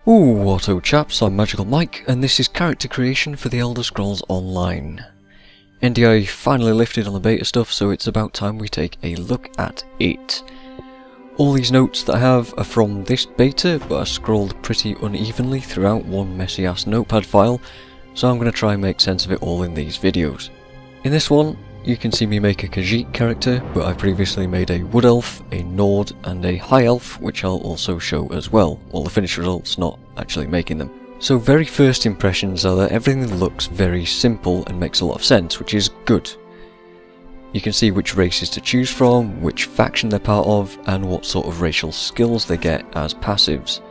What up chaps, I'm MagicalMike and this is character creation for the Elder Scrolls Online. NDI finally lifted on the beta stuff, so it's about time we take a look at it. All these notes that I have are from this beta, but are scrolled pretty unevenly throughout one messy ass notepad file, so I'm going to try and make sense of it all in these videos. In this one, you can see me make a Khajiit character, but I previously made a Wood Elf, a Nord, and a High Elf, which I'll also show as well, all the finished results not actually making them. So very first impressions are that everything looks very simple and makes a lot of sense, which is good. You can see which races to choose from, which faction they're part of, and what sort of racial skills they get as passives.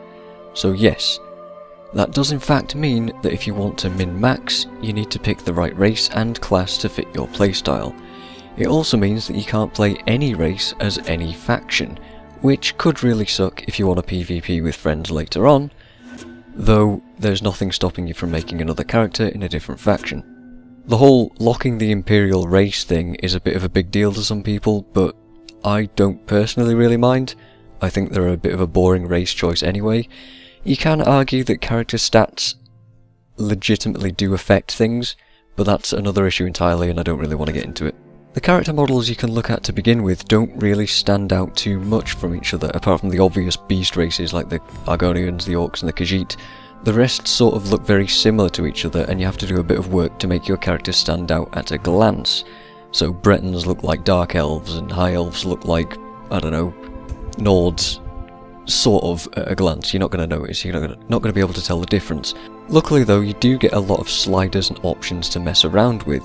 So yes, that does in fact mean that if you want to min-max, you need to pick the right race and class to fit your playstyle. It also means that you can't play any race as any faction, which could really suck if you want to PvP with friends later on, though there's nothing stopping you from making another character in a different faction. The whole locking the Imperial race thing is a bit of a big deal to some people, but I don't personally really mind. I think they're a bit of a boring race choice anyway. You can argue that character stats legitimately do affect things, but that's another issue entirely and I don't really want to get into it. The character models you can look at to begin with don't really stand out too much from each other, apart from the obvious beast races like the Argonians, the Orcs and the Khajiit. The rest sort of look very similar to each other and you have to do a bit of work to make your character stand out at a glance. So Bretons look like Dark Elves and High Elves look like, I don't know, Nords. Sort of at a glance. You're not going to notice, you're not going to be able to tell the difference. Luckily though, you do get a lot of sliders and options to mess around with,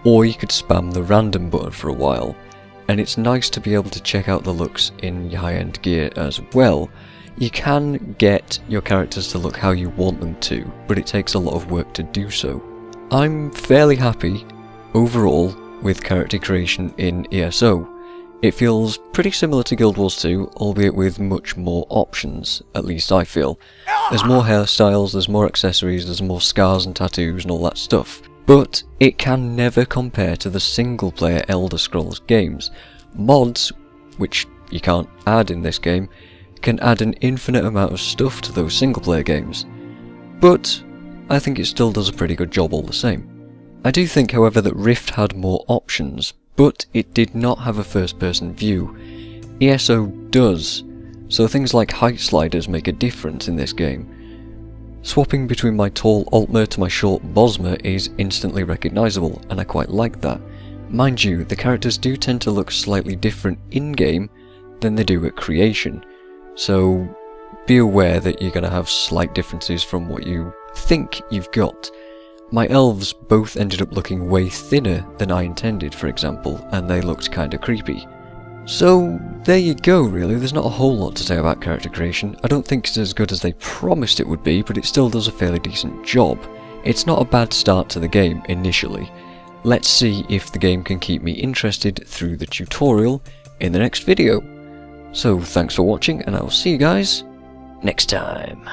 or you could spam the random button for a while, and it's nice to be able to check out the looks in your high-end gear as well. You can get your characters to look how you want them to, but it takes a lot of work to do so. I'm fairly happy overall with character creation in ESO. It feels pretty similar to Guild Wars 2, albeit with much more options, at least I feel. There's more hairstyles, there's more accessories, there's more scars and tattoos and all that stuff. But it can never compare to the single player Elder Scrolls games. Mods, which you can't add in this game, can add an infinite amount of stuff to those single player games. But I think it still does a pretty good job all the same. I do think however that Rift had more options, but it did not have a first-person view. ESO does, so things like height sliders make a difference in this game. Swapping between my tall Altmer to my short Bosmer is instantly recognisable, and I quite like that. Mind you, the characters do tend to look slightly different in-game than they do at creation, so be aware that you're going to have slight differences from what you think you've got. My elves both ended up looking way thinner than I intended, for example, and they looked kinda creepy. So there you go really, there's not a whole lot to say about character creation. I don't think it's as good as they promised it would be, but it still does a fairly decent job. It's not a bad start to the game initially. Let's see if the game can keep me interested through the tutorial in the next video. So thanks for watching and I'll see you guys next time.